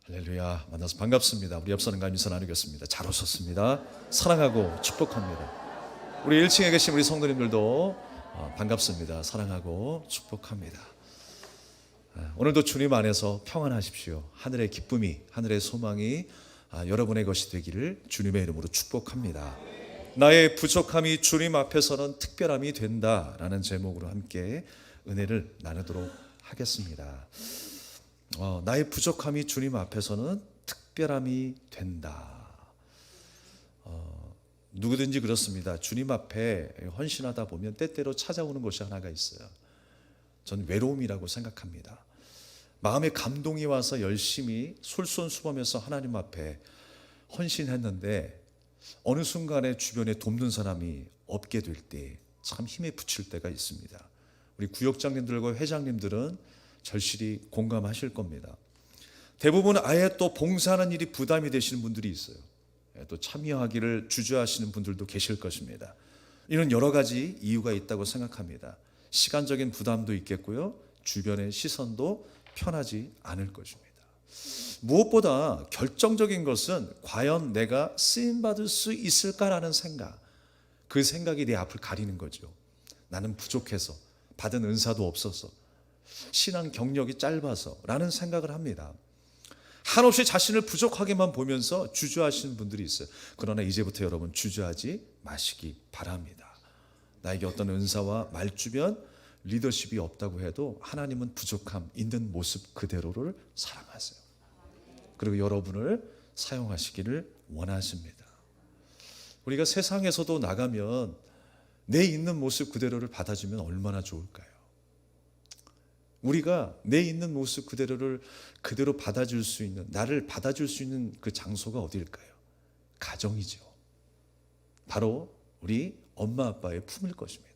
할렐루야. 만나서 반갑습니다. 우리 옆 사람과 인사 나누겠습니다. 잘 오셨습니다. 사랑하고 축복합니다. 우리 1층에 계신 우리 성도님들도 반갑습니다. 사랑하고 축복합니다. 오늘도 주님 안에서 평안하십시오. 하늘의 기쁨이, 하늘의 소망이 여러분의 것이 되기를 주님의 이름으로 축복합니다. 나의 부족함이 주님 앞에서는 특별함이 된다라는 제목으로 함께 은혜를 나누도록 하겠습니다. 나의 부족함이 주님 앞에서는 특별함이 된다. 누구든지 그렇습니다. 주님 앞에 헌신하다 보면 때때로 찾아오는 것이 하나가 있어요. 전 외로움이라고 생각합니다. 마음에 감동이 와서 열심히 솔선수범해서 하나님 앞에 헌신했는데 어느 순간에 주변에 돕는 사람이 없게 될 때 참 힘에 부칠 때가 있습니다. 우리 구역장님들과 회장님들은 절실히 공감하실 겁니다. 대부분 아예 또 봉사하는 일이 부담이 되시는 분들이 있어요. 또 참여하기를 주저하시는 분들도 계실 것입니다. 이런 여러 가지 이유가 있다고 생각합니다. 시간적인 부담도 있겠고요. 주변의 시선도 편하지 않을 것입니다. 무엇보다 결정적인 것은 과연 내가 쓰임받을 수 있을까라는 생각, 그 생각이 내 앞을 가리는 거죠. 나는 부족해서, 받은 은사도 없어서, 신앙 경력이 짧아서 라는 생각을 합니다. 한없이 자신을 부족하게만 보면서 주저하시는 분들이 있어요. 그러나 이제부터 여러분 주저하지 마시기 바랍니다. 나에게 어떤 은사와 말주변, 리더십이 없다고 해도 하나님은 부족함 있는 모습 그대로를 사랑하세요. 그리고 여러분을 사용하시기를 원하십니다. 우리가 세상에서도 나가면 내 있는 모습 그대로를 받아주면 얼마나 좋을까요? 우리가 내 있는 모습 그대로를 그대로 받아줄 수 있는, 나를 받아줄 수 있는 그 장소가 어디일까요? 가정이죠. 바로 우리 엄마 아빠의 품일 것입니다.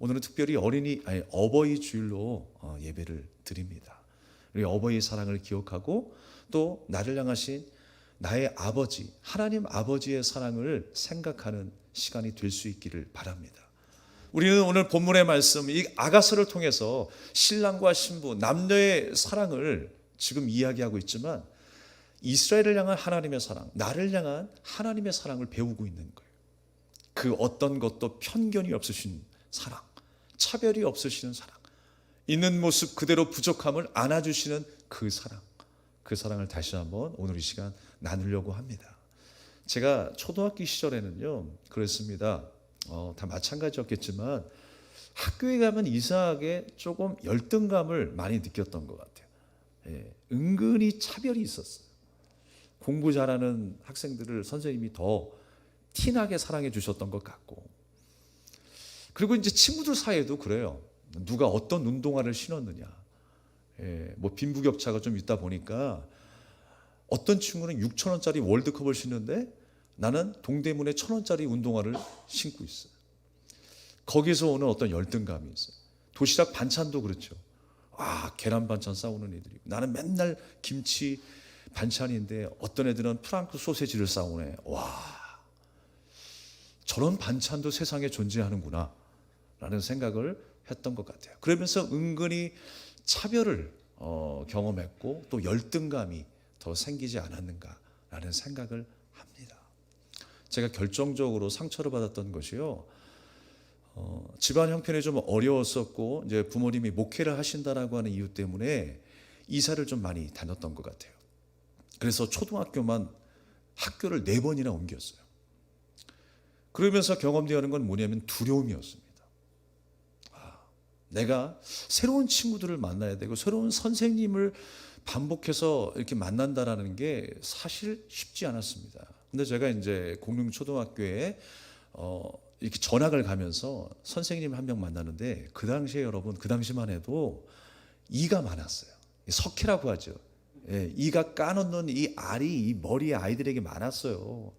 오늘은 특별히 어버이 주일로 예배를 드립니다. 우리 어버이 사랑을 기억하고 또 나를 향하신 나의 아버지, 하나님 아버지의 사랑을 생각하는 시간이 될 수 있기를 바랍니다. 우리는 오늘 본문의 말씀, 이 아가서를 통해서 신랑과 신부, 남녀의 사랑을 지금 이야기하고 있지만 이스라엘을 향한 하나님의 사랑, 나를 향한 하나님의 사랑을 배우고 있는 거예요. 그 어떤 것도 편견이 없으신 사랑, 차별이 없으시는 사랑, 있는 모습 그대로 부족함을 안아주시는 그 사랑, 그 사랑을 다시 한번 오늘 이 시간 나누려고 합니다. 제가 초등학교 시절에는요 그랬습니다. 다 마찬가지였겠지만 학교에 가면 이상하게 조금 열등감을 많이 느꼈던 것 같아요. 은근히 차별이 있었어요. 공부 잘하는 학생들을 선생님이 더 티나게 사랑해 주셨던 것 같고, 그리고 이제 친구들 사이에도 그래요. 누가 어떤 운동화를 신었느냐, 뭐 빈부격차가 좀 있다 보니까 어떤 친구는 6,000원짜리 월드컵을 신는데 나는 동대문에 1,000원짜리 운동화를 신고 있어요. 거기서 오는 어떤 열등감이 있어요. 도시락 반찬도 그렇죠. 계란 반찬 싸우는 애들이, 나는 맨날 김치 반찬인데 어떤 애들은 프랑크 소세지를 싸우네. 저런 반찬도 세상에 존재하는구나 라는 생각을 했던 것 같아요. 그러면서 은근히 차별을 경험했고 또 열등감이 더 생기지 않았는가라는 생각을 합니다. 제가 결정적으로 상처를 받았던 것이요, 집안 형편이 좀 어려웠었고 이제 부모님이 목회를 하신다라고 하는 이유 때문에 이사를 좀 많이 다녔던 것 같아요. 그래서 초등학교만 학교를 4번이나 옮겼어요. 그러면서 경험되는 건 뭐냐면 두려움이었습니다. 내가 새로운 친구들을 만나야 되고 새로운 선생님을 반복해서 이렇게 만난다라는 게 사실 쉽지 않았습니다. 근데 제가 이제 공릉초등학교에 이렇게 전학을 가면서 선생님 한 명 만나는데 그 당시에 여러분, 그 당시만 해도 이가 많았어요. 석회라고 하죠. 이가 까놓는 이 알이 이 머리에 아이들에게 많았어요.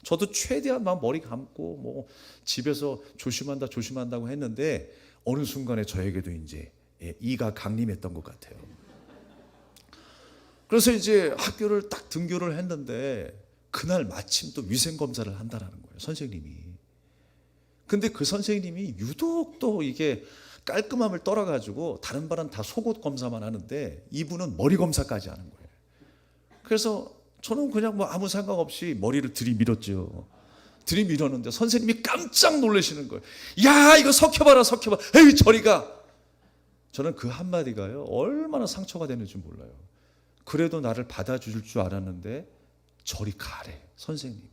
저도 최대한 막 머리 감고 뭐 집에서 조심한다고 했는데 어느 순간에 저에게도 이제 이가 강림했던 것 같아요. 그래서 이제 학교를 딱 등교를 했는데 그날 마침 또 위생검사를 한다는 거예요, 선생님이. 근데 그 선생님이 유독 또 이게 깔끔함을 떨어가지고 다른 반은 다 속옷 검사만 하는데 이분은 머리 검사까지 하는 거예요. 그래서 저는 그냥 뭐 아무 생각 없이 머리를 들이밀었죠. 들이밀었는데 선생님이 깜짝 놀라시는 거예요. 야, 이거 석혀봐라, 석혀봐. 에이, 저리 가. 저는 그 한마디가요, 얼마나 상처가 되는지 몰라요. 그래도 나를 받아줄 줄 알았는데 저리 가래, 선생님이.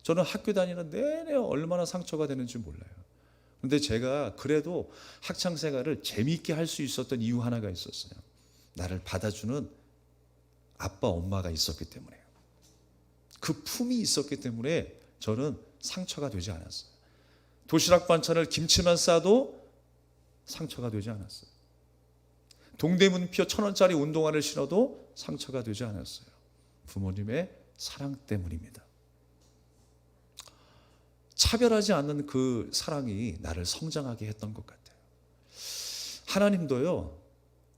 저는 학교 다니는 내내 얼마나 상처가 되는지 몰라요. 그런데 제가 그래도 학창생활을 재미있게 할 수 있었던 이유 하나가 있었어요. 나를 받아주는 아빠, 엄마가 있었기 때문에요. 그 품이 있었기 때문에 저는 상처가 되지 않았어요. 도시락 반찬을 김치만 싸도 상처가 되지 않았어요. 동대문표 1,000원짜리 운동화를 신어도 상처가 되지 않았어요. 부모님의 사랑 때문입니다. 차별하지 않는 그 사랑이 나를 성장하게 했던 것 같아요. 하나님도요,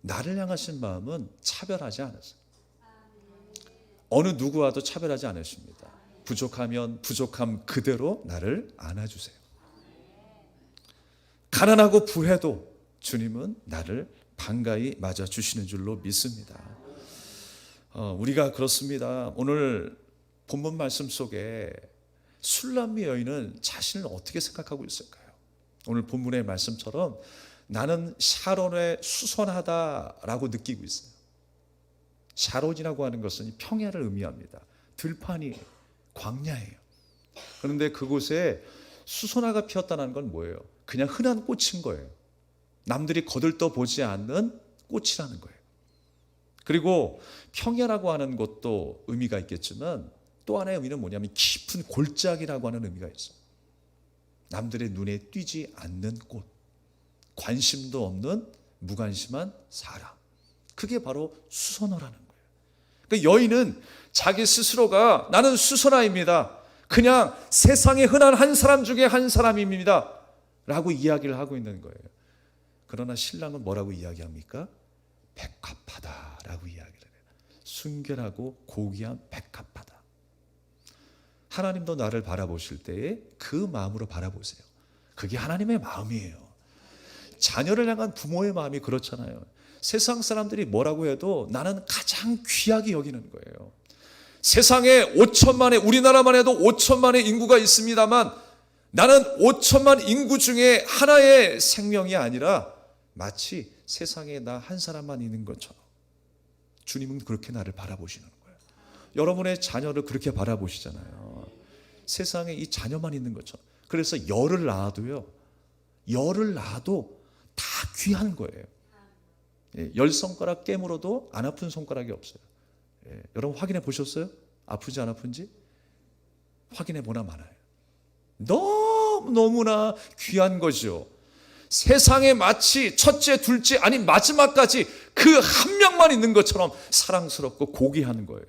나를 향하신 마음은 차별하지 않았어요. 어느 누구와도 차별하지 않으십니다. 부족하면 부족함 그대로 나를 안아주세요. 가난하고 부해도 주님은 나를 반가이 맞아주시는 줄로 믿습니다. 우리가 그렇습니다. 오늘 본문 말씀 속에 술람미 여인은 자신을 어떻게 생각하고 있을까요? 오늘 본문의 말씀처럼 나는 샤론에 수선하다라고 느끼고 있어요. 샤론이라고 하는 것은 평야를 의미합니다. 들판이 광야예요. 그런데 그곳에 수선화가 피었다는 건 뭐예요? 그냥 흔한 꽃인 거예요. 남들이 거들떠 보지 않는 꽃이라는 거예요. 그리고 평야라고 하는 것도 의미가 있겠지만 또 하나의 의미는 뭐냐면 깊은 골짜기라고 하는 의미가 있어요. 남들의 눈에 띄지 않는 꽃, 관심도 없는 무관심한 사람, 그게 바로 수선화라는 거예요. 그러니까 여인은 자기 스스로가 나는 수선화입니다, 그냥 세상에 흔한 한 사람 중에 한 사람입니다 라고 이야기를 하고 있는 거예요. 그러나 신랑은 뭐라고 이야기합니까? 백합하다라고 이야기를 해요. 순결하고 고귀한 백합하다. 하나님도 나를 바라보실 때에 그 마음으로 바라보세요. 그게 하나님의 마음이에요. 자녀를 향한 부모의 마음이 그렇잖아요. 세상 사람들이 뭐라고 해도 나는 가장 귀하게 여기는 거예요. 세상에 5천만의, 우리나라만 해도 5천만의 인구가 있습니다만 나는 5천만 인구 중에 하나의 생명이 아니라 마치 세상에 나 한 사람만 있는 것처럼 주님은 그렇게 나를 바라보시는 거예요. 여러분의 자녀를 그렇게 바라보시잖아요. 세상에 이 자녀만 있는 것처럼. 그래서 열을 낳아도요, 열을 낳아도 다 귀한 거예요. 10손가락 깨물어도 안 아픈 손가락이 없어요. 여러분 확인해 보셨어요? 아프지 안 아픈지? 확인해 보나 마나요? 너무나 귀한 거죠. 세상에 마치 첫째, 둘째, 아니 마지막까지 그 한 명만 있는 것처럼 사랑스럽고 고귀한 거예요.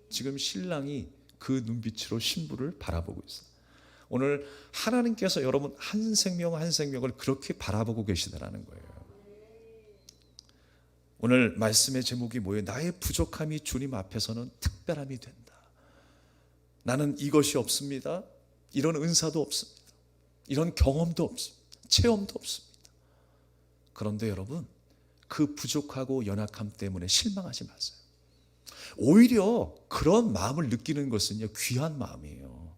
지금 신랑이 그 눈빛으로 신부를 바라보고 있어요. 오늘 하나님께서 여러분 한 생명 한 생명을 그렇게 바라보고 계시다라는 거예요. 오늘 말씀의 제목이 뭐예요? 나의 부족함이 주님 앞에서는 특별함이 된다. 나는 이것이 없습니다. 이런 은사도 없습니다. 이런 경험도 없습니다. 체험도 없습니다. 그런데 여러분, 그 부족하고 연약함 때문에 실망하지 마세요. 오히려 그런 마음을 느끼는 것은요, 귀한 마음이에요.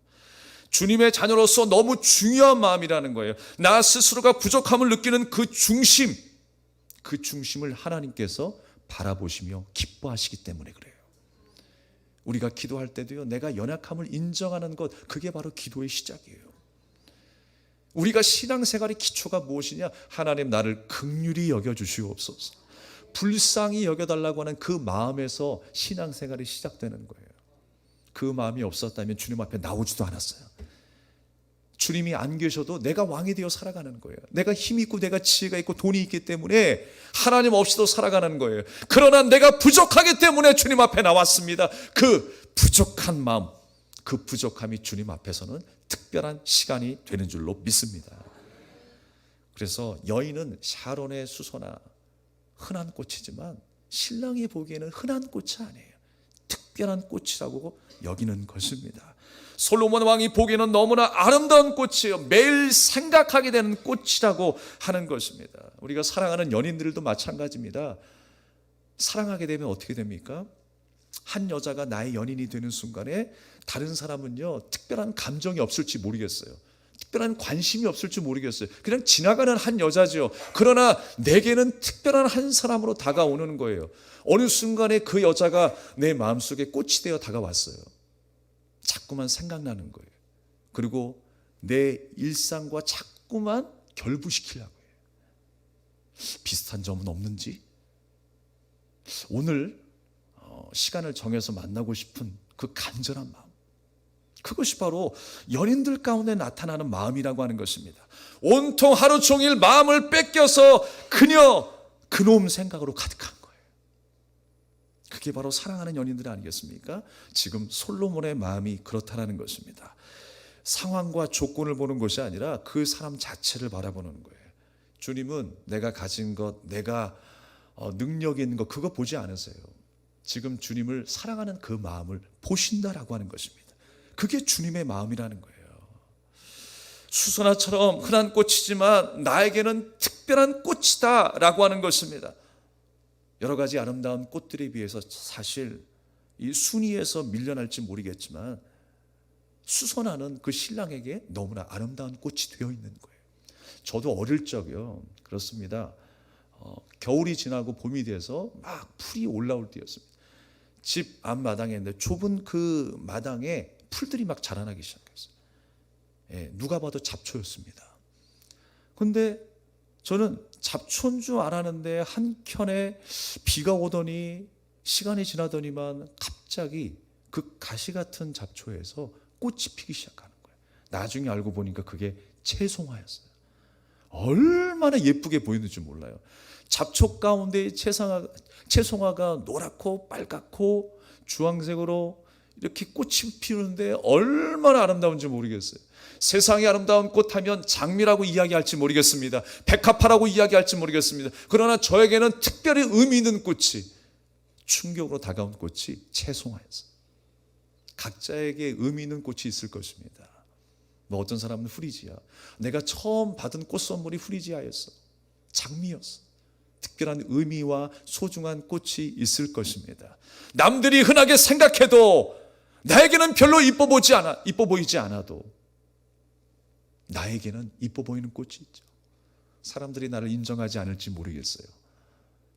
주님의 자녀로서 너무 중요한 마음이라는 거예요. 나 스스로가 부족함을 느끼는 그 중심, 그 중심을 하나님께서 바라보시며 기뻐하시기 때문에 그래요. 우리가 기도할 때도요, 내가 연약함을 인정하는 것, 그게 바로 기도의 시작이에요. 우리가 신앙생활의 기초가 무엇이냐? 하나님 나를 긍휼히 여겨주시옵소서, 불쌍히 여겨달라고 하는 그 마음에서 신앙생활이 시작되는 거예요. 그 마음이 없었다면 주님 앞에 나오지도 않았어요. 주님이 안 계셔도 내가 왕이 되어 살아가는 거예요. 내가 힘이 있고 내가 지혜가 있고 돈이 있기 때문에 하나님 없이도 살아가는 거예요. 그러나 내가 부족하기 때문에 주님 앞에 나왔습니다. 그 부족한 마음, 그 부족함이 주님 앞에서는 특별한 시간이 되는 줄로 믿습니다. 그래서 여인은 샤론의 수선화, 흔한 꽃이지만 신랑이 보기에는 흔한 꽃이 아니에요. 특별한 꽃이라고 여기는 것입니다. 솔로몬 왕이 보기에는 너무나 아름다운 꽃이에요. 매일 생각하게 되는 꽃이라고 하는 것입니다. 우리가 사랑하는 연인들도 마찬가지입니다. 사랑하게 되면 어떻게 됩니까? 한 여자가 나의 연인이 되는 순간에 다른 사람은요, 특별한 감정이 없을지 모르겠어요. 특별한 관심이 없을지 모르겠어요. 그냥 지나가는 한 여자죠. 그러나 내게는 특별한 한 사람으로 다가오는 거예요. 어느 순간에 그 여자가 내 마음속에 꽃이 되어 다가왔어요. 자꾸만 생각나는 거예요. 그리고 내 일상과 자꾸만 결부시키려고 해요. 비슷한 점은 없는지? 오늘 시간을 정해서 만나고 싶은 그 간절한 마음, 그것이 바로 연인들 가운데 나타나는 마음이라고 하는 것입니다. 온통 하루 종일 마음을 뺏겨서 그놈 생각으로 가득한 거예요. 그게 바로 사랑하는 연인들 아니겠습니까? 지금 솔로몬의 마음이 그렇다는 것입니다. 상황과 조건을 보는 것이 아니라 그 사람 자체를 바라보는 거예요. 주님은 내가 가진 것, 내가 능력이 있는 것, 그거 보지 않으세요. 지금 주님을 사랑하는 그 마음을 보신다라고 하는 것입니다. 그게 주님의 마음이라는 거예요. 수선화처럼 흔한 꽃이지만 나에게는 특별한 꽃이다라고 하는 것입니다. 여러 가지 아름다운 꽃들에 비해서 사실 이 순위에서 밀려날지 모르겠지만 수선화는 그 신랑에게 너무나 아름다운 꽃이 되어 있는 거예요. 저도 어릴 적이요, 그렇습니다. 겨울이 지나고 봄이 돼서 막 풀이 올라올 때였습니다. 집 앞마당에 있는데 좁은 그 마당에 풀들이 막 자라나기 시작했어요. 누가 봐도 잡초였습니다. 근데 저는 잡초인 줄 알았는데 한켠에 비가 오더니 시간이 지나더니만 갑자기 그 가시 같은 잡초에서 꽃이 피기 시작하는 거예요. 나중에 알고 보니까 그게 채송화였어요. 얼마나 예쁘게 보이는지 몰라요. 잡초 가운데 채송화가 노랗고 빨갛고 주황색으로 이렇게 꽃이 피우는데 얼마나 아름다운지 모르겠어요. 세상에 아름다운 꽃 하면 장미라고 이야기할지 모르겠습니다. 백합화라고 이야기할지 모르겠습니다. 그러나 저에게는 특별히 의미 있는 꽃이, 충격으로 다가온 꽃이 채송화였어요. 각자에게 의미 있는 꽃이 있을 것입니다. 뭐 어떤 사람은 후리지아, 내가 처음 받은 꽃 선물이 후리지아였어, 장미였어. 특별한 의미와 소중한 꽃이 있을 것입니다. 남들이 흔하게 생각해도 나에게는 별로 이뻐 보이지 않아도 나에게는 이뻐 보이는 꽃이 있죠. 사람들이 나를 인정하지 않을지 모르겠어요.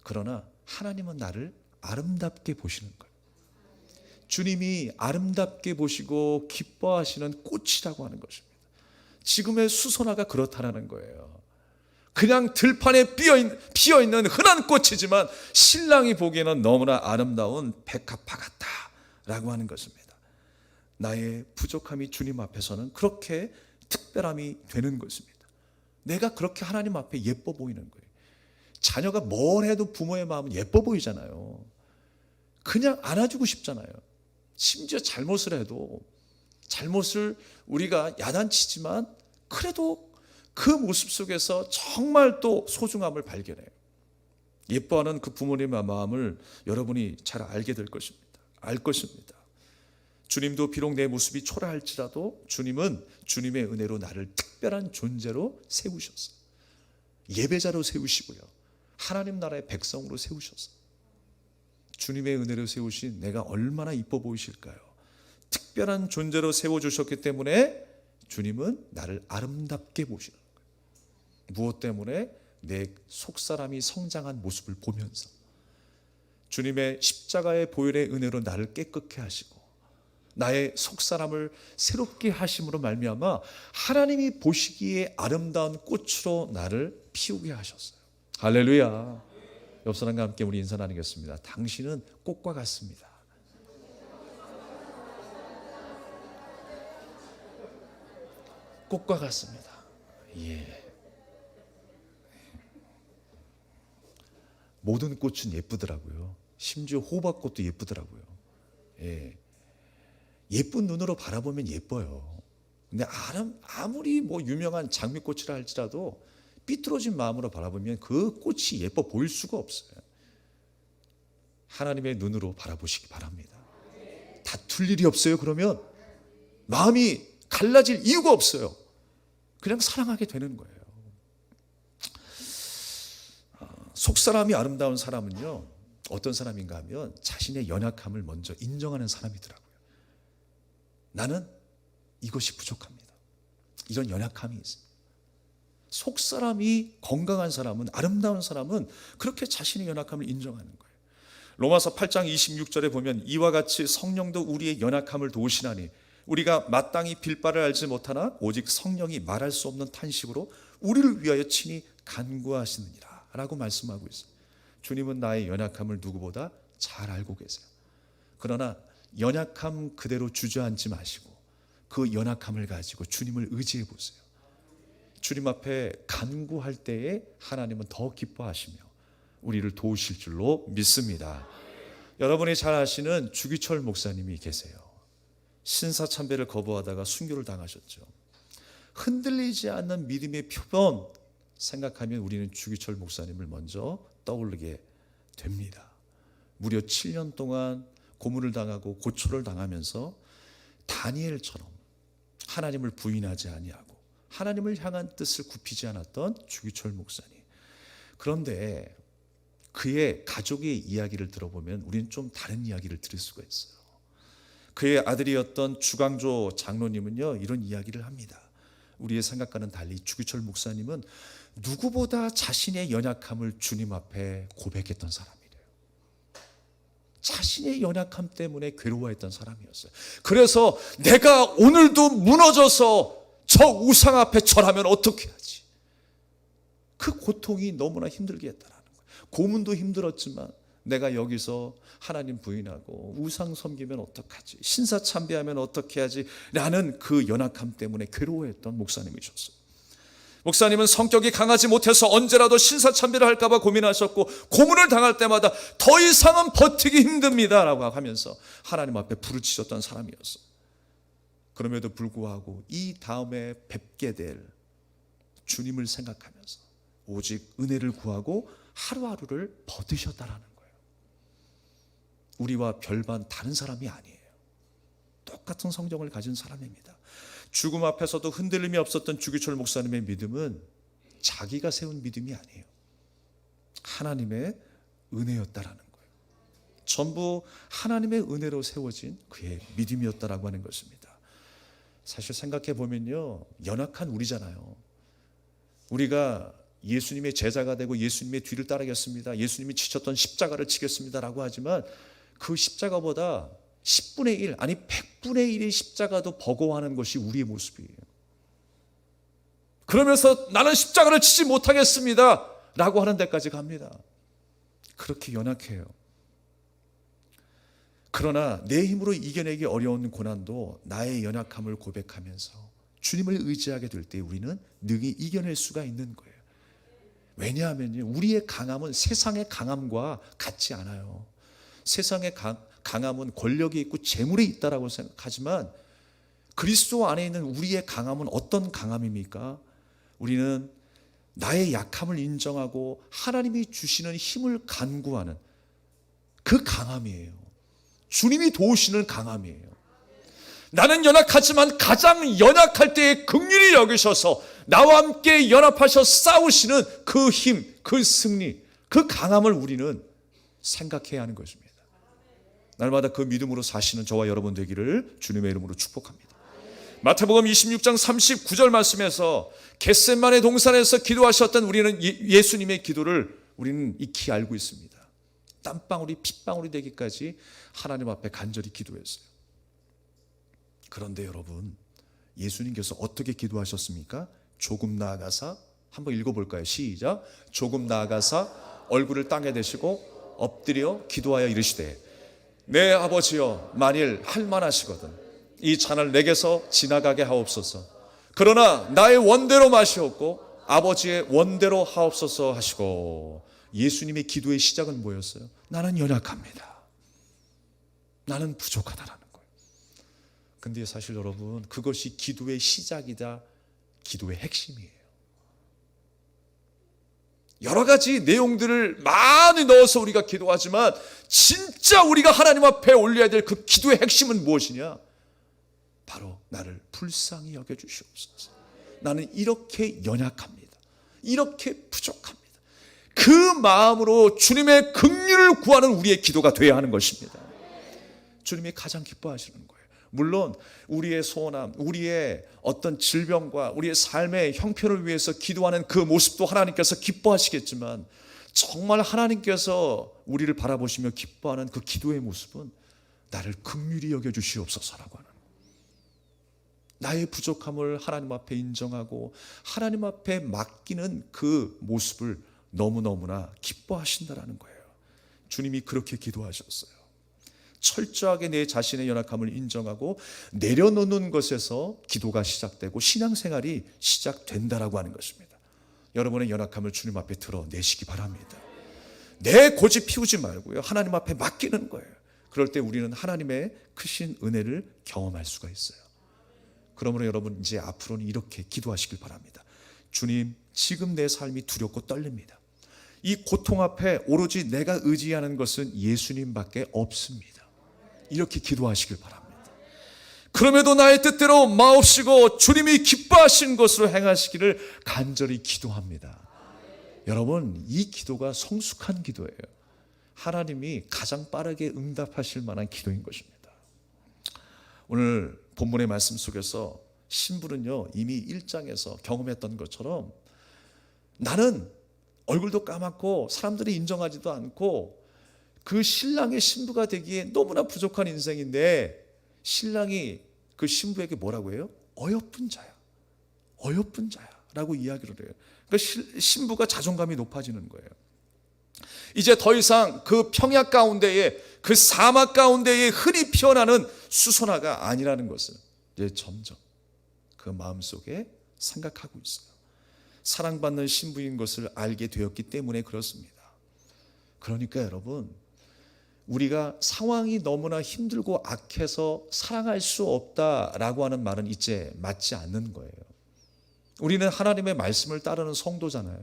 그러나 하나님은 나를 아름답게 보시는 거예요. 주님이 아름답게 보시고 기뻐하시는 꽃이라고 하는 것입니다. 지금의 수선화가 그렇다라는 거예요. 그냥 들판에 피어있는 흔한 꽃이지만 신랑이 보기에는 너무나 아름다운 백합화 같다라고 하는 것입니다. 나의 부족함이 주님 앞에서는 그렇게 특별함이 되는 것입니다. 내가 그렇게 하나님 앞에 예뻐 보이는 거예요. 자녀가 뭘 해도 부모의 마음은 예뻐 보이잖아요. 그냥 안아주고 싶잖아요. 심지어 잘못을 해도 잘못을 우리가 야단치지만 그래도 그 모습 속에서 정말 또 소중함을 발견해요. 예뻐하는 그 부모님의 마음을 여러분이 잘 알게 될 것입니다. 알 것입니다. 주님도 비록 내 모습이 초라할지라도 주님은 주님의 은혜로 나를 특별한 존재로 세우셨어요. 예배자로 세우시고요, 하나님 나라의 백성으로 세우셨어요. 주님의 은혜로 세우신 내가 얼마나 이뻐 보이실까요? 특별한 존재로 세워주셨기 때문에 주님은 나를 아름답게 보시는 거예요. 무엇 때문에? 내 속사람이 성장한 모습을 보면서 주님의 십자가의 보혈의 은혜로 나를 깨끗게 하시고 나의 속사람을 새롭게 하심으로 말미암아 하나님이 보시기에 아름다운 꽃으로 나를 피우게 하셨어요. 할렐루야. 옆 사람과 함께 우리 인사 나누겠습니다. 당신은 꽃과 같습니다. 꽃과 같습니다. 예. 모든 꽃은 예쁘더라고요. 심지어 호박꽃도 예쁘더라고요. 예. 예쁜 눈으로 바라보면 예뻐요. 근데 아무리 뭐 유명한 장미꽃이라 할지라도 삐뚤어진 마음으로 바라보면 그 꽃이 예뻐 보일 수가 없어요. 하나님의 눈으로 바라보시기 바랍니다. 다툴 일이 없어요. 그러면 마음이 갈라질 이유가 없어요. 그냥 사랑하게 되는 거예요. 속사람이 아름다운 사람은요, 어떤 사람인가 하면 자신의 연약함을 먼저 인정하는 사람이더라고요. 나는 이것이 부족합니다. 이런 연약함이 있어요. 속사람이 건강한 사람은, 아름다운 사람은 그렇게 자신의 연약함을 인정하는 거예요. 로마서 8장 26절에 보면 이와 같이 성령도 우리의 연약함을 도우시나니 우리가 마땅히 빌 바를 알지 못하나 오직 성령이 말할 수 없는 탄식으로 우리를 위하여 친히 간구하시느니라 라고 말씀하고 있어요. 주님은 나의 연약함을 누구보다 잘 알고 계세요. 그러나 연약함 그대로 주저앉지 마시고 그 연약함을 가지고 주님을 의지해 보세요. 주님 앞에 간구할 때에 하나님은 더 기뻐하시며 우리를 도우실 줄로 믿습니다. 여러분이 잘 아시는 주기철 목사님이 계세요. 신사참배를 거부하다가 순교를 당하셨죠. 흔들리지 않는 믿음의 표본 생각하면 우리는 주기철 목사님을 먼저 떠올리게 됩니다. 무려 7년 동안 고문을 당하고 고초를 당하면서 다니엘처럼 하나님을 부인하지 아니하고 하나님을 향한 뜻을 굽히지 않았던 주기철 목사님. 그런데 그의 가족의 이야기를 들어보면 우리는 좀 다른 이야기를 들을 수가 있어요. 그의 아들이었던 주강조 장로님은요, 이런 이야기를 합니다. 우리의 생각과는 달리 주기철 목사님은 누구보다 자신의 연약함을 주님 앞에 고백했던 사람이래요. 자신의 연약함 때문에 괴로워했던 사람이었어요. 그래서 내가 오늘도 무너져서 저 우상 앞에 절하면 어떻게 하지? 그 고통이 너무나 힘들게 했다라는 거예요. 고문도 힘들었지만 내가 여기서 하나님 부인하고 우상 섬기면 어떡하지? 신사 참배하면 어떻게 하지? 라는 그 연약함 때문에 괴로워했던 목사님이셨어요. 목사님은 성격이 강하지 못해서 언제라도 신사 참배를 할까 봐 고민하셨고 고문을 당할 때마다 더 이상은 버티기 힘듭니다 라고 하면서 하나님 앞에 부르짖었던 사람이었어요. 그럼에도 불구하고 이 다음에 뵙게 될 주님을 생각하면서 오직 은혜를 구하고 하루하루를 버티셨다라는 거예요. 우리와 별반 다른 사람이 아니에요. 똑같은 성경을 가진 사람입니다. 죽음 앞에서도 흔들림이 없었던 주기철 목사님의 믿음은 자기가 세운 믿음이 아니에요. 하나님의 은혜였다라는 거예요. 전부 하나님의 은혜로 세워진 그의 믿음이었다라고 하는 것입니다. 사실 생각해 보면요, 연약한 우리잖아요. 우리가 예수님의 제자가 되고 예수님의 뒤를 따르겠습니다, 예수님이 지셨던 십자가를 지겠습니다라고 하지만 그 십자가보다 10분의 1 아니 100분의 1의 십자가도 버거워하는 것이 우리의 모습이에요. 그러면서 나는 십자가를 치지 못하겠습니다 라고 하는 데까지 갑니다. 그렇게 연약해요. 그러나 내 힘으로 이겨내기 어려운 고난도 나의 연약함을 고백하면서 주님을 의지하게 될 때 우리는 능히 이겨낼 수가 있는 거예요. 왜냐하면 우리의 강함은 세상의 강함과 같지 않아요. 세상의 강함은 권력이 있고 재물이 있다라고 생각하지만 그리스도 안에 있는 우리의 강함은 어떤 강함입니까? 우리는 나의 약함을 인정하고 하나님이 주시는 힘을 간구하는 그 강함이에요. 주님이 도우시는 강함이에요. 나는 연약하지만 가장 연약할 때에 긍휼히 여기셔서 나와 함께 연합하셔 싸우시는 그 힘, 그 승리, 그 강함을 우리는 생각해야 하는 것입니다. 날마다 그 믿음으로 사시는 저와 여러분 되기를 주님의 이름으로 축복합니다. 마태복음 26장 39절 말씀에서 겟세마네 동산에서 기도하셨던 우리는 예수님의 기도를 우리는 익히 알고 있습니다. 땀방울이 핏방울이 되기까지 하나님 앞에 간절히 기도했어요. 그런데 여러분, 예수님께서 어떻게 기도하셨습니까? 조금 나아가사, 한번 읽어볼까요? 시작. 조금 나아가사 얼굴을 땅에 대시고 엎드려 기도하여 이르시되 내 아버지여, 만일 할만하시거든 이 잔을 내게서 지나가게 하옵소서. 그러나 나의 원대로 마시옵고 아버지의 원대로 하옵소서 하시고. 예수님의 기도의 시작은 뭐였어요? 나는 연약합니다. 나는 부족하다라는 거예요. 근데 사실 여러분, 그것이 기도의 시작이다, 기도의 핵심이에요. 여러 가지 내용들을 많이 넣어서 우리가 기도하지만 진짜 우리가 하나님 앞에 올려야 될 그 기도의 핵심은 무엇이냐? 바로 나를 불쌍히 여겨주시옵소서. 나는 이렇게 연약합니다. 이렇게 부족합니다. 그 마음으로 주님의 긍휼을 구하는 우리의 기도가 되어야 하는 것입니다. 주님이 가장 기뻐하시는 거예요. 물론 우리의 소원함, 우리의 어떤 질병과 우리의 삶의 형편을 위해서 기도하는 그 모습도 하나님께서 기뻐하시겠지만, 정말 하나님께서 우리를 바라보시며 기뻐하는 그 기도의 모습은 나를 긍휼히 여겨주시옵소서라고 하는, 나의 부족함을 하나님 앞에 인정하고 하나님 앞에 맡기는 그 모습을 너무너무나 기뻐하신다라는 거예요. 주님이 그렇게 기도하셨어요. 철저하게 내 자신의 연약함을 인정하고 내려놓는 것에서 기도가 시작되고 신앙생활이 시작된다라고 하는 것입니다. 여러분의 연약함을 주님 앞에 드러내시기 바랍니다. 내 고집 피우지 말고요, 하나님 앞에 맡기는 거예요. 그럴 때 우리는 하나님의 크신 은혜를 경험할 수가 있어요. 그러므로 여러분, 이제 앞으로는 이렇게 기도하시길 바랍니다. 주님, 지금 내 삶이 두렵고 떨립니다. 이 고통 앞에 오로지 내가 의지하는 것은 예수님밖에 없습니다. 이렇게 기도하시길 바랍니다. 그럼에도 나의 뜻대로 마옵시고 주님이 기뻐하신 것으로 행하시기를 간절히 기도합니다. 여러분, 이 기도가 성숙한 기도예요. 하나님이 가장 빠르게 응답하실 만한 기도인 것입니다. 오늘 본문의 말씀 속에서 신부는요, 이미 1장에서 경험했던 것처럼 나는 얼굴도 까맣고 사람들이 인정하지도 않고 그 신랑의 신부가 되기에 너무나 부족한 인생인데, 신랑이 그 신부에게 뭐라고 해요? 어여쁜 자야, 어여쁜 자야 라고 이야기를 해요. 그러니까 신부가 자존감이 높아지는 거예요. 이제 더 이상 그 평야 가운데에, 그 사막 가운데에 흔히 피어나는 수선화가 아니라는 것을 이제 점점 그 마음속에 생각하고 있어요. 사랑받는 신부인 것을 알게 되었기 때문에 그렇습니다. 그러니까 여러분, 우리가 상황이 너무나 힘들고 악해서 사랑할 수 없다라고 하는 말은 이제 맞지 않는 거예요. 우리는 하나님의 말씀을 따르는 성도잖아요.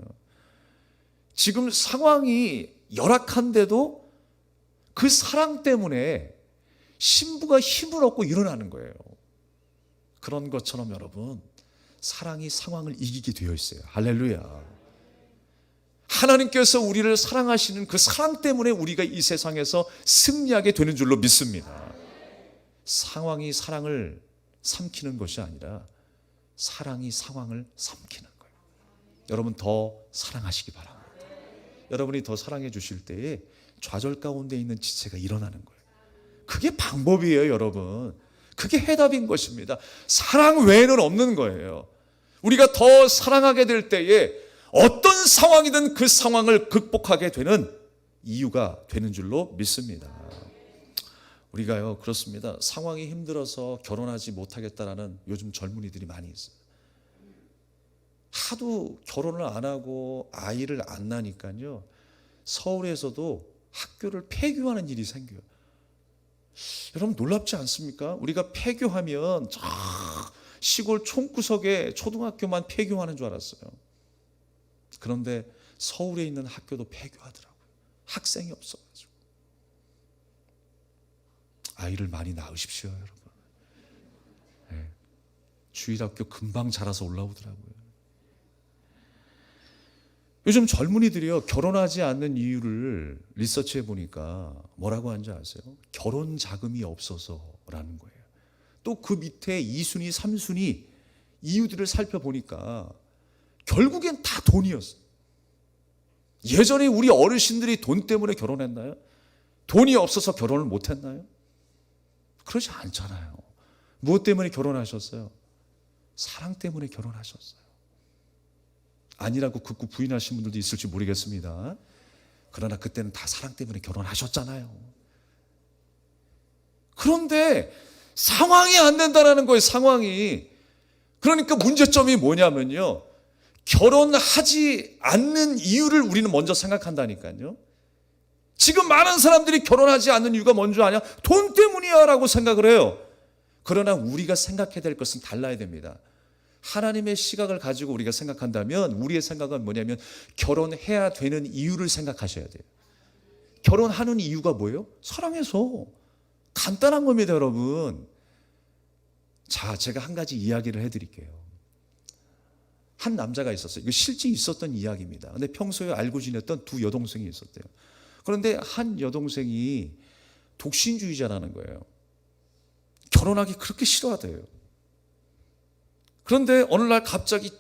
지금 상황이 열악한데도 그 사랑 때문에 신부가 힘을 얻고 일어나는 거예요. 그런 것처럼 여러분, 사랑이 상황을 이기게 되어 있어요. 할렐루야. 하나님께서 우리를 사랑하시는 그 사랑 때문에 우리가 이 세상에서 승리하게 되는 줄로 믿습니다. 상황이 사랑을 삼키는 것이 아니라 사랑이 상황을 삼키는 거예요. 여러분, 더 사랑하시기 바랍니다. 여러분이 더 사랑해 주실 때에 좌절 가운데 있는 지체가 일어나는 거예요. 그게 방법이에요, 여러분. 그게 해답인 것입니다. 사랑 외에는 없는 거예요. 우리가 더 사랑하게 될 때에 어떤 상황이든 그 상황을 극복하게 되는 이유가 되는 줄로 믿습니다. 우리가요, 그렇습니다. 상황이 힘들어서 결혼하지 못하겠다라는 요즘 젊은이들이 많이 있어요. 하도 결혼을 안 하고 아이를 안 낳으니까요, 서울에서도 학교를 폐교하는 일이 생겨요. 여러분, 놀랍지 않습니까? 우리가 폐교하면 저 시골 촌구석에 초등학교만 폐교하는 줄 알았어요. 그런데 서울에 있는 학교도 폐교하더라고요. 학생이 없어가지고. 아이를 많이 낳으십시오, 여러분. 네. 주일학교 금방 자라서 올라오더라고요. 요즘 젊은이들이요, 결혼하지 않는 이유를 리서치해 보니까 뭐라고 하는지 아세요? 결혼 자금이 없어서라는 거예요. 또 그 밑에 2순위, 3순위 이유들을 살펴보니까 결국엔 다 돈이었어요. 예전에 우리 어르신들이 돈 때문에 결혼했나요? 돈이 없어서 결혼을 못했나요? 그러지 않잖아요. 무엇 때문에 결혼하셨어요? 사랑 때문에 결혼하셨어요. 아니라고 극구 부인하신 분들도 있을지 모르겠습니다. 그러나 그때는 다 사랑 때문에 결혼하셨잖아요. 그런데 상황이 안 된다는 거예요, 상황이. 그러니까 문제점이 뭐냐면요, 결혼하지 않는 이유를 우리는 먼저 생각한다니까요. 지금 많은 사람들이 결혼하지 않는 이유가 뭔지 아냐? 돈 때문이야 라고 생각을 해요. 그러나 우리가 생각해야 될 것은 달라야 됩니다. 하나님의 시각을 가지고 우리가 생각한다면 우리의 생각은 뭐냐면 결혼해야 되는 이유를 생각하셔야 돼요. 결혼하는 이유가 뭐예요? 사랑해서. 간단한 겁니다, 여러분. 자, 제가 한 가지 이야기를 해드릴게요. 한 남자가 있었어요. 이거 실제 있었던 이야기입니다. 근데 평소에 알고 지냈던 두 여동생이 있었대요. 그런데 한 여동생이 독신주의자라는 거예요. 결혼하기 그렇게 싫어하대요. 그런데 어느 날 갑자기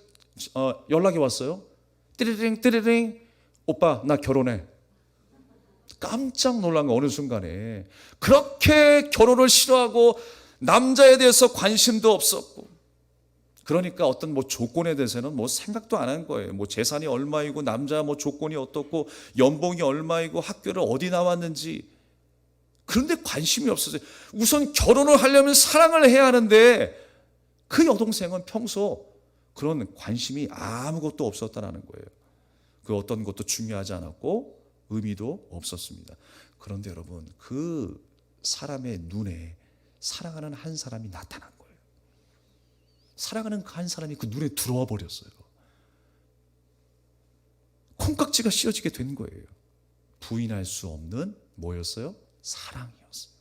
연락이 왔어요. 띠리링 띠리링, 오빠 나 결혼해. 깜짝 놀란 거, 어느 순간에. 그렇게 결혼을 싫어하고 남자에 대해서 관심도 없었고, 그러니까 어떤 조건에 대해서는 생각도 안 한 거예요. 재산이 얼마이고, 남자 조건이 어떻고, 연봉이 얼마이고, 학교를 어디 나왔는지. 그런데 관심이 없었어요. 우선 결혼을 하려면 사랑을 해야 하는데, 그 여동생은 평소 그런 관심이 아무것도 없었다는 거예요. 그 어떤 것도 중요하지 않았고 의미도 없었습니다. 그런데 여러분, 그 사람의 눈에 사랑하는 한 사람이 나타난 거예요. 사랑하는 그 한 사람이 그 눈에 들어와 버렸어요. 콩깍지가 씌워지게 된 거예요. 부인할 수 없는 뭐였어요? 사랑이었어요.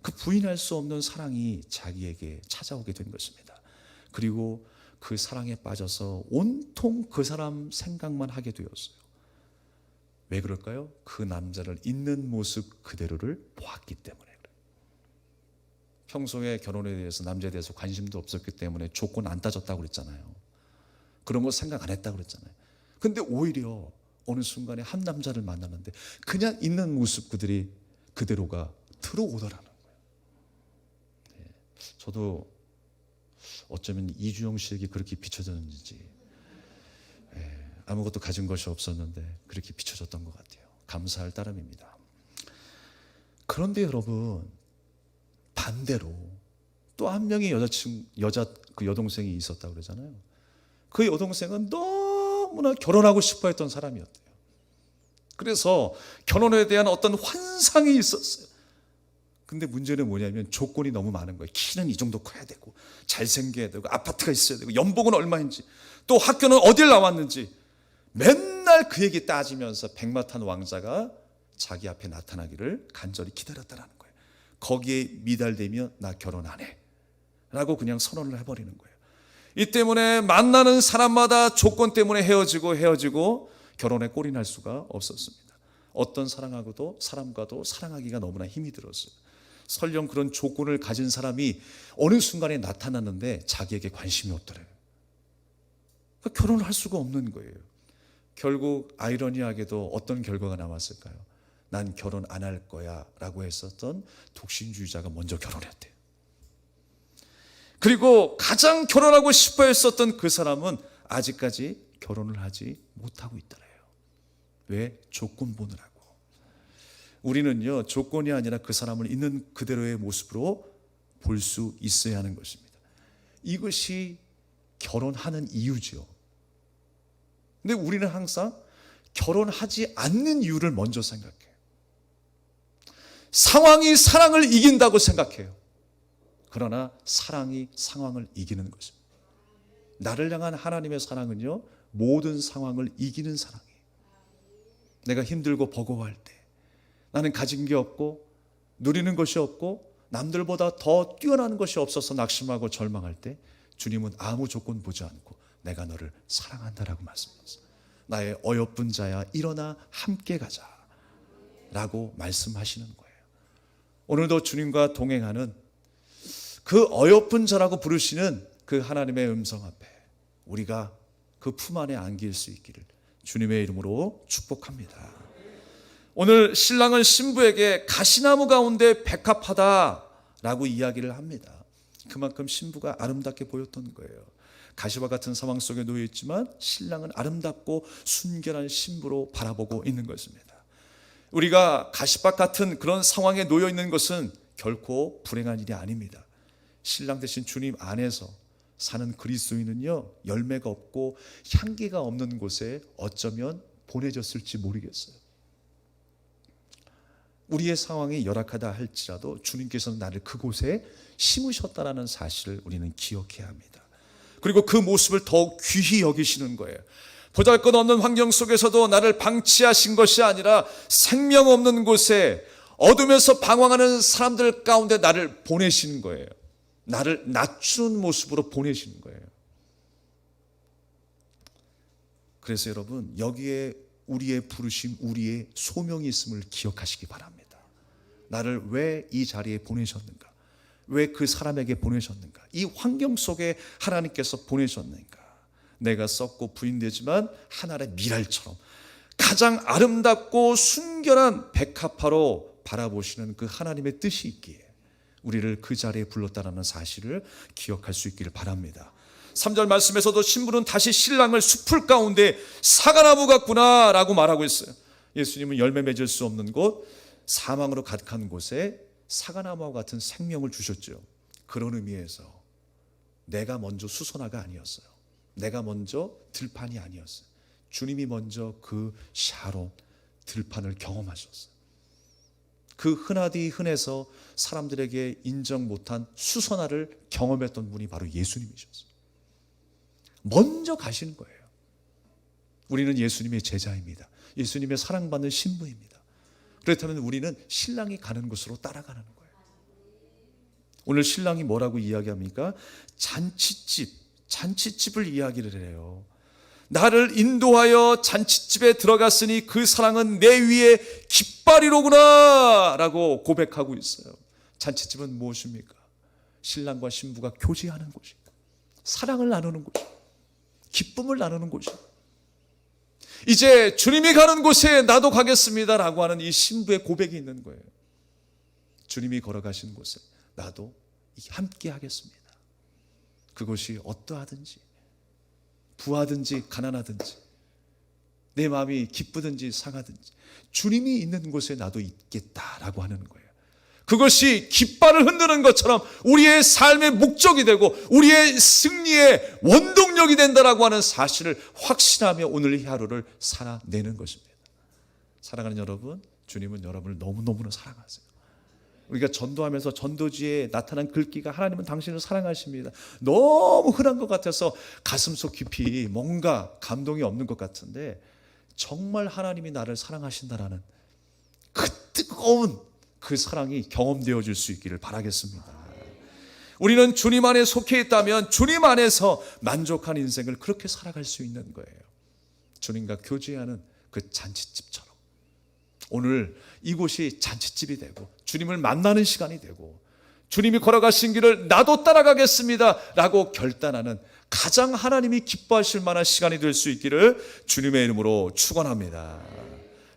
그 부인할 수 없는 사랑이 자기에게 찾아오게 된 것입니다. 그리고 그 사랑에 빠져서 온통 그 사람 생각만 하게 되었어요. 왜 그럴까요? 그 남자를 있는 모습 그대로를 보았기 때문에 그래요. 평소에 결혼에 대해서, 남자에 대해서 관심도 없었기 때문에 조건 안 따졌다고 그랬잖아요. 그런 거 생각 안 했다고 그랬잖아요. 근데 오히려 어느 순간에 한 남자를 만났는데 그냥 있는 모습 그대로가 들어오더라는 거예요. 네. 저도 어쩌면 이주영 씨에게 그렇게 비춰졌는지, 아무것도 가진 것이 없었는데 그렇게 비춰졌던 것 같아요. 감사할 따름입니다. 그런데 여러분, 반대로 또 한 명의 그 여동생이 있었다고 그러잖아요. 그 여동생은 너무나 결혼하고 싶어 했던 사람이었대요. 그래서 결혼에 대한 어떤 환상이 있었어요. 근데 문제는 뭐냐면 조건이 너무 많은 거예요. 키는 이 정도 커야 되고, 잘생겨야 되고, 아파트가 있어야 되고, 연봉은 얼마인지, 또 학교는 어딜 나왔는지, 맨날 그 얘기 따지면서 백마탄 왕자가 자기 앞에 나타나기를 간절히 기다렸다는 거예요. 거기에 미달되면 나 결혼 안 해 라고 그냥 선언을 해버리는 거예요. 이 때문에 만나는 사람마다 조건 때문에 헤어지고 결혼에 꼴이 날 수가 없었습니다. 어떤 사람과도 사랑하기가 너무나 힘이 들었어요. 설령 그런 조건을 가진 사람이 어느 순간에 나타났는데 자기에게 관심이 없더래요. 그러니까 결혼을 할 수가 없는 거예요. 결국 아이러니하게도 어떤 결과가 나왔을까요? 난 결혼 안 할 거야 라고 했었던 독신주의자가 먼저 결혼했대요. 그리고 가장 결혼하고 싶어 했었던 그 사람은 아직까지 결혼을 하지 못하고 있더래요. 왜? 조건 보느라고. 우리는요, 조건이 아니라 그 사람을 있는 그대로의 모습으로 볼 수 있어야 하는 것입니다. 이것이 결혼하는 이유죠. 근데 우리는 항상 결혼하지 않는 이유를 먼저 생각해요. 상황이 사랑을 이긴다고 생각해요. 그러나 사랑이 상황을 이기는 것입니다. 나를 향한 하나님의 사랑은요, 모든 상황을 이기는 사랑이에요. 내가 힘들고 버거워할 때, 나는 가진 게 없고 누리는 것이 없고 남들보다 더 뛰어난 것이 없어서 낙심하고 절망할 때, 주님은 아무 조건 보지 않고 내가 너를 사랑한다라고 말씀하셨어요. 나의 어여쁜 자야, 일어나 함께 가자 라고 말씀하시는 거예요. 오늘도 주님과 동행하는 그 어여쁜 자라고 부르시는 그 하나님의 음성 앞에 우리가 그 품 안에 안길 수 있기를 주님의 이름으로 축복합니다. 오늘 신랑은 신부에게 가시나무 가운데 백합하다라고 이야기를 합니다. 그만큼 신부가 아름답게 보였던 거예요. 가시와 같은 상황 속에 놓여 있지만 신랑은 아름답고 순결한 신부로 바라보고 있는 것입니다. 우리가 가시밭 같은 그런 상황에 놓여 있는 것은 결코 불행한 일이 아닙니다. 신랑 대신 주님 안에서 사는 그리스도인은요, 열매가 없고 향기가 없는 곳에 어쩌면 보내졌을지 모르겠어요. 우리의 상황이 열악하다 할지라도 주님께서는 나를 그곳에 심으셨다라는 사실을 우리는 기억해야 합니다. 그리고 그 모습을 더욱 귀히 여기시는 거예요. 보잘것없는 환경 속에서도 나를 방치하신 것이 아니라 생명 없는 곳에 어둠에서 방황하는 사람들 가운데 나를 보내신 거예요. 나를 낮추는 모습으로 보내시는 거예요. 그래서 여러분, 여기에 우리의 부르심, 우리의 소명이 있음을 기억하시기 바랍니다. 나를 왜 이 자리에 보내셨는가? 왜 그 사람에게 보내셨는가? 이 환경 속에 하나님께서 보내셨는가? 내가 썩고 부인되지만 하늘의 미랄처럼 가장 아름답고 순결한 백합화로 바라보시는 그 하나님의 뜻이 있기에 우리를 그 자리에 불렀다는 사실을 기억할 수 있기를 바랍니다. 3절 말씀에서도 신부는 다시 신랑을 숲풀 가운데 사과나무 같구나 라고 말하고 있어요. 예수님은 열매 맺을 수 없는 곳, 사망으로 가득한 곳에 사과나무와 같은 생명을 주셨죠. 그런 의미에서 내가 먼저 수선화가 아니었어요. 내가 먼저 들판이 아니었어요. 주님이 먼저 그 샤론 들판을 경험하셨어요. 그 흔하디 흔해서 사람들에게 인정 못한 수선화를 경험했던 분이 바로 예수님이셨어요. 먼저 가시는 거예요. 우리는 예수님의 제자입니다. 예수님의 사랑받는 신부입니다. 그렇다면 우리는 신랑이 가는 곳으로 따라가는 거예요. 오늘 신랑이 뭐라고 이야기합니까? 잔치집을 이야기를 해요. 나를 인도하여 잔치집에 들어갔으니 그 사랑은 내 위에 깃발이로구나 라고 고백하고 있어요. 잔치집은 무엇입니까? 신랑과 신부가 교제하는 곳입니다. 사랑을 나누는 곳입니다. 기쁨을 나누는 곳입니다. 이제 주님이 가는 곳에 나도 가겠습니다 라고 하는 이 신부의 고백이 있는 거예요. 주님이 걸어가신 곳에 나도 함께 하겠습니다. 그것이 어떠하든지 부하든지 가난하든지 내 마음이 기쁘든지 상하든지 주님이 있는 곳에 나도 있겠다라고 하는 거예요. 그것이 깃발을 흔드는 것처럼 우리의 삶의 목적이 되고 우리의 승리의 원동력이 된다라고 하는 사실을 확신하며 오늘 이 하루를 살아내는 것입니다. 사랑하는 여러분, 주님은 여러분을 너무너무 사랑하세요. 우리가 전도하면서 전도지에 나타난 글귀가 하나님은 당신을 사랑하십니다. 너무 흔한 것 같아서 가슴속 깊이 뭔가 감동이 없는 것 같은데 정말 하나님이 나를 사랑하신다라는 그 뜨거운 그 사랑이 경험되어질 수 있기를 바라겠습니다. 우리는 주님 안에 속해 있다면 주님 안에서 만족한 인생을 그렇게 살아갈 수 있는 거예요. 주님과 교제하는 그 잔치집처럼 오늘 이곳이 잔치집이 되고 주님을 만나는 시간이 되고 주님이 걸어가신 길을 나도 따라가겠습니다 라고 결단하는 가장 하나님이 기뻐하실 만한 시간이 될 수 있기를 주님의 이름으로 축원합니다.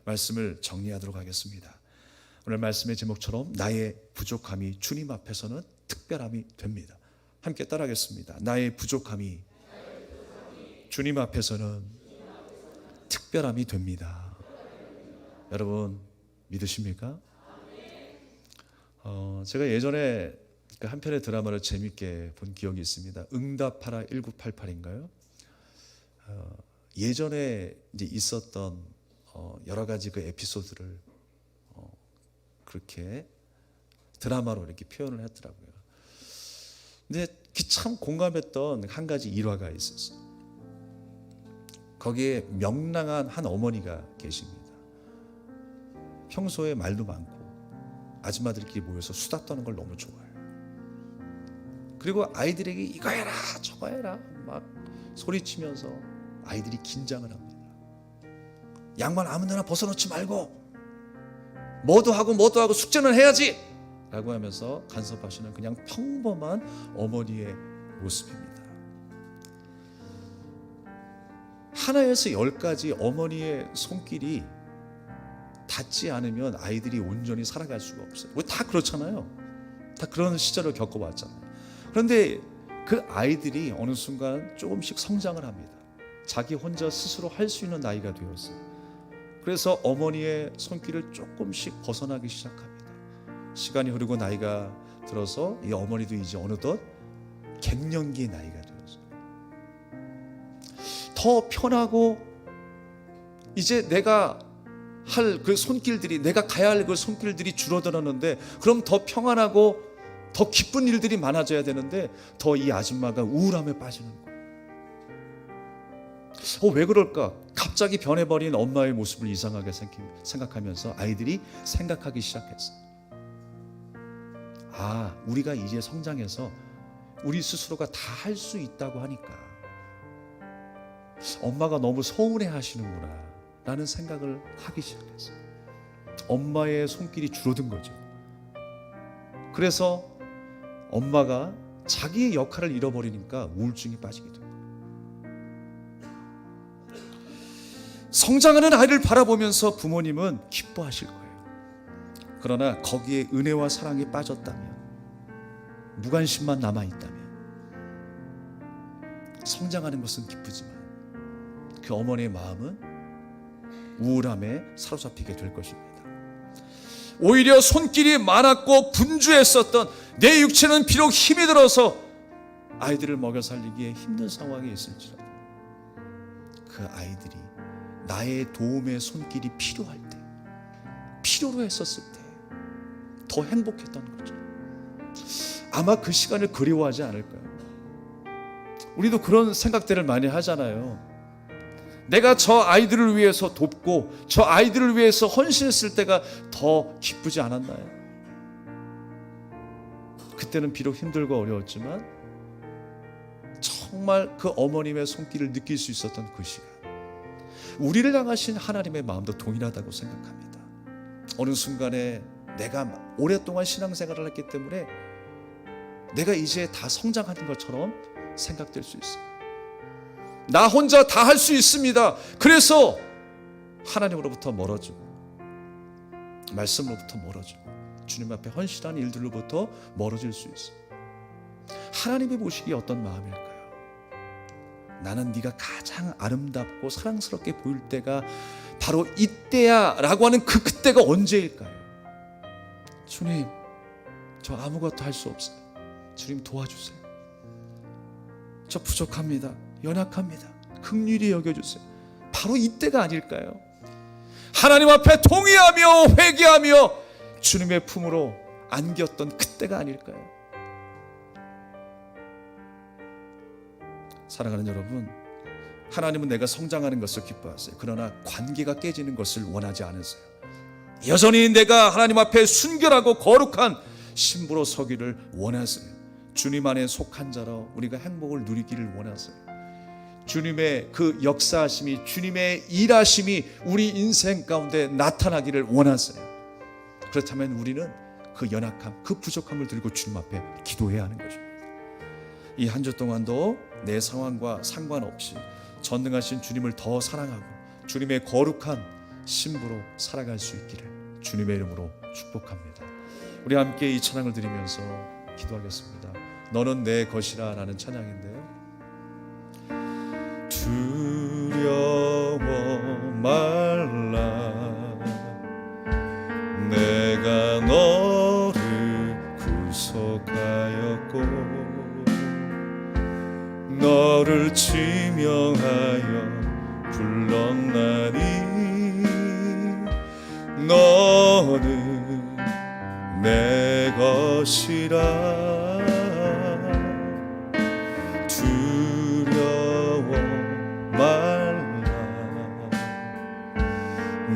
말씀을 정리하도록 하겠습니다. 오늘 말씀의 제목처럼 나의 부족함이 주님 앞에서는 특별함이 됩니다. 함께 따라하겠습니다. 나의 부족함이 주님 앞에서는 특별함이 됩니다. 여러분 믿으십니까? 제가 예전에 한 편의 드라마를 재밌게 본 기억이 있습니다. 응답하라 1988인가요? 예전에 이제 있었던 여러 가지 그 에피소드를 그렇게 드라마로 이렇게 표현을 했더라고요. 근데 참 공감했던 한 가지 일화가 있었어요. 거기에 명랑한 한 어머니가 계십니다. 평소에 말도 많고 아줌마들끼리 모여서 수다 떠는 걸 너무 좋아해요. 그리고 아이들에게 이거 해라 저거 해라 막 소리치면서 아이들이 긴장을 합니다. 양말 아무데나 벗어놓지 말고 뭐도 하고 숙제는 해야지 라고 하면서 간섭하시는 그냥 평범한 어머니의 모습입니다. 하나에서 10가지 어머니의 손길이 닿지 않으면 아이들이 온전히 살아갈 수가 없어요. 다 그렇잖아요. 다 그런 시절을 겪어봤잖아요. 그런데 그 아이들이 어느 순간 조금씩 성장을 합니다. 자기 혼자 스스로 할 수 있는 나이가 되었어요. 그래서 어머니의 손길을 조금씩 벗어나기 시작합니다. 시간이 흐르고 나이가 들어서 이 어머니도 이제 어느덧 갱년기의 나이가 되었어요. 더 편하고 이제 내가 할 그 손길들이 내가 가야 할 그 손길들이 줄어들었는데 그럼 더 평안하고 더 기쁜 일들이 많아져야 되는데 더 이 아줌마가 우울함에 빠지는 거예요. 왜 그럴까? 갑자기 변해버린 엄마의 모습을 이상하게 생각하면서 아이들이 생각하기 시작했어요. 우리가 이제 성장해서 우리 스스로가 다 할 수 있다고 하니까 엄마가 너무 서운해 하시는구나 라는 생각을 하기 시작했어요. 엄마의 손길이 줄어든 거죠. 그래서 엄마가 자기의 역할을 잃어버리니까 우울증이 빠지게 돼요. 성장하는 아이를 바라보면서 부모님은 기뻐하실 거예요. 그러나 거기에 은혜와 사랑이 빠졌다면, 무관심만 남아있다면, 성장하는 것은 기쁘지만 그 어머니의 마음은 우울함에 사로잡히게 될 것입니다. 오히려 손길이 많았고 분주했었던 내 육체는 비록 힘이 들어서 아이들을 먹여 살리기에 힘든 상황에 있을지라도 그 아이들이 나의 도움의 손길이 필요할 때, 필요로 했었을 때 더 행복했던 거죠. 아마 그 시간을 그리워하지 않을까요? 우리도 그런 생각들을 많이 하잖아요. 내가 저 아이들을 위해서 돕고 저 아이들을 위해서 헌신했을 때가 더 기쁘지 않았나요? 그때는 비록 힘들고 어려웠지만 정말 그 어머님의 손길을 느낄 수 있었던 그 시간, 우리를 향하신 하나님의 마음도 동일하다고 생각합니다. 어느 순간에 내가 오랫동안 신앙생활을 했기 때문에 내가 이제 다 성장하는 것처럼 생각될 수 있어요. 나 혼자 다 할 수 있습니다. 그래서 하나님으로부터 멀어지고 말씀으로부터 멀어지고 주님 앞에 헌신하는 일들로부터 멀어질 수 있어요. 하나님이 보시기에 어떤 마음일까요? 나는 네가 가장 아름답고 사랑스럽게 보일 때가 바로 이때야 라고 하는 그때가 언제일까요? 주님, 저 아무것도 할 수 없어요. 주님 도와주세요. 저 부족합니다. 연약합니다. 긍휼히 여겨주세요. 바로 이때가 아닐까요? 하나님 앞에 동의하며 회개하며 주님의 품으로 안겼던 그때가 아닐까요? 사랑하는 여러분, 하나님은 내가 성장하는 것을 기뻐하세요. 그러나 관계가 깨지는 것을 원하지 않으세요. 여전히 내가 하나님 앞에 순결하고 거룩한 신부로 서기를 원하세요. 주님 안에 속한 자로 우리가 행복을 누리기를 원하세요. 주님의 그 역사하심이, 주님의 일하심이 우리 인생 가운데 나타나기를 원하세요. 그렇다면 우리는 그 연약함, 그 부족함을 들고 주님 앞에 기도해야 하는 것입니다. 이 한 주 동안도 내 상황과 상관없이 전능하신 주님을 더 사랑하고 주님의 거룩한 신부로 살아갈 수 있기를 주님의 이름으로 축복합니다. 우리 함께 이 찬양을 드리면서 기도하겠습니다. 너는 내 것이라 라는 찬양인데요, 두려워 말라 내가 너를 구속하였고 너를 지명하여 불렀나니 너는 내 것이라 두려워 말라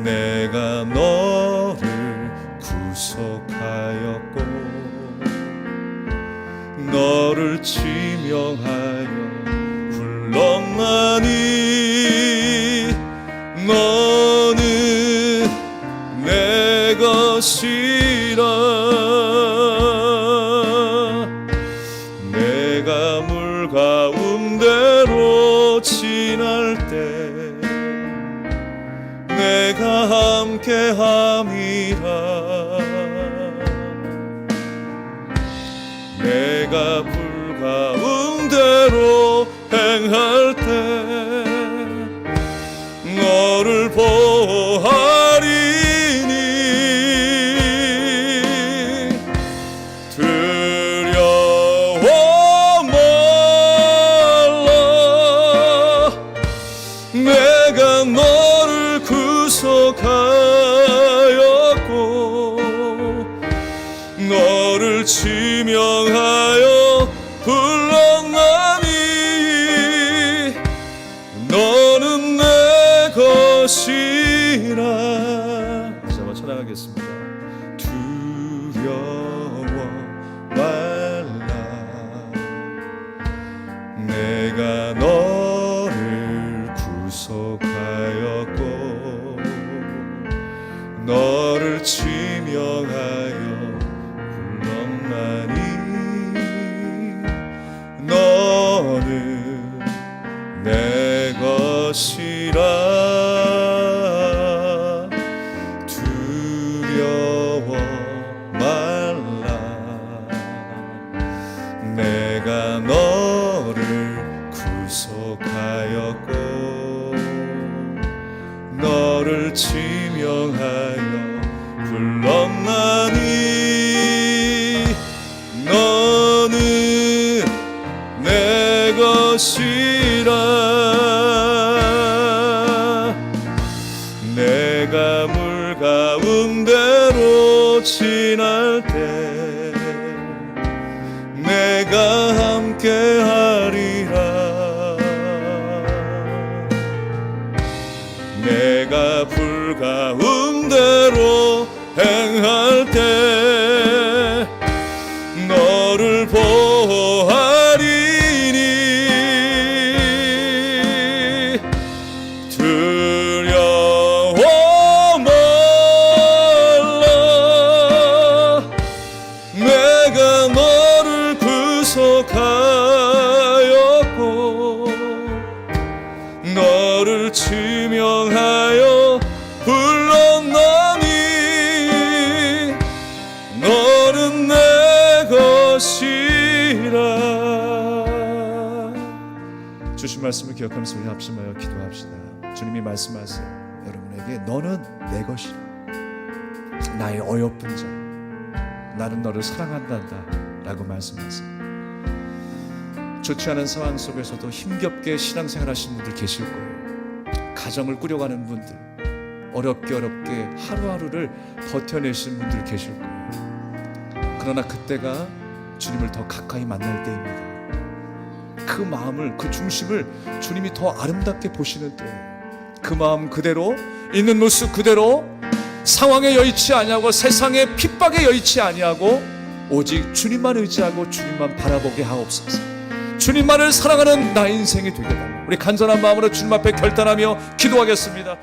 내가 너를 구속하였고 너를 지명하여 불렀나니 너는 내 것이라 내가 물 가운데로 지날 때 내가 함께함이라 내가 불 가운데로 행할 때 너를 보호하리니 두려워 말라 내가 너를 구속하였고 너를 지명하여 불렀나니 너는 내 것이라. 다시 한번 찬양하겠습니다. 두려워 말라 내가 너를 지명하여 불렀나니 너는 내 것이라 두려워 말라. 내가 너를 구속하였고 너를 지명하여 불렀나니 너는 내 것이라. 내가 물 가운데로 지날 때 내가 함께 하리라. 내가 불 가운데로 행할 때 너를 보호하리니 두려워 말라. 내가 너를 구속하였고 너를 지명하여 불렀나니 너는 내 것이라. 주신 말씀을 기억하면서 우리 합심하여 기도합시다. 주님이 말씀하세요. 여러분에게 너는 내 것이라. 나의 어여쁜 자, 나는 너를 사랑한단다 라고 말씀하세요. 좋지 않은 상황 속에서도 힘겹게 신앙생활 하시는 분들 계실 거예요. 가정을 꾸려가는 분들, 어렵게 하루하루를 버텨내시는 분들 계실 거예요. 그러나 그때가 주님을 더 가까이 만날 때입니다. 그 마음을, 그 중심을 주님이 더 아름답게 보시는 때예요. 그 마음 그대로, 있는 모습 그대로, 상황에 여의치 아니하고 세상의 핍박에 여의치 아니하고 오직 주님만 의지하고 주님만 바라보게 하옵소서. 주님만을 사랑하는 나의 인생이 되게 달라. 우리 간절한 마음으로 주님 앞에 결단하며 기도하겠습니다.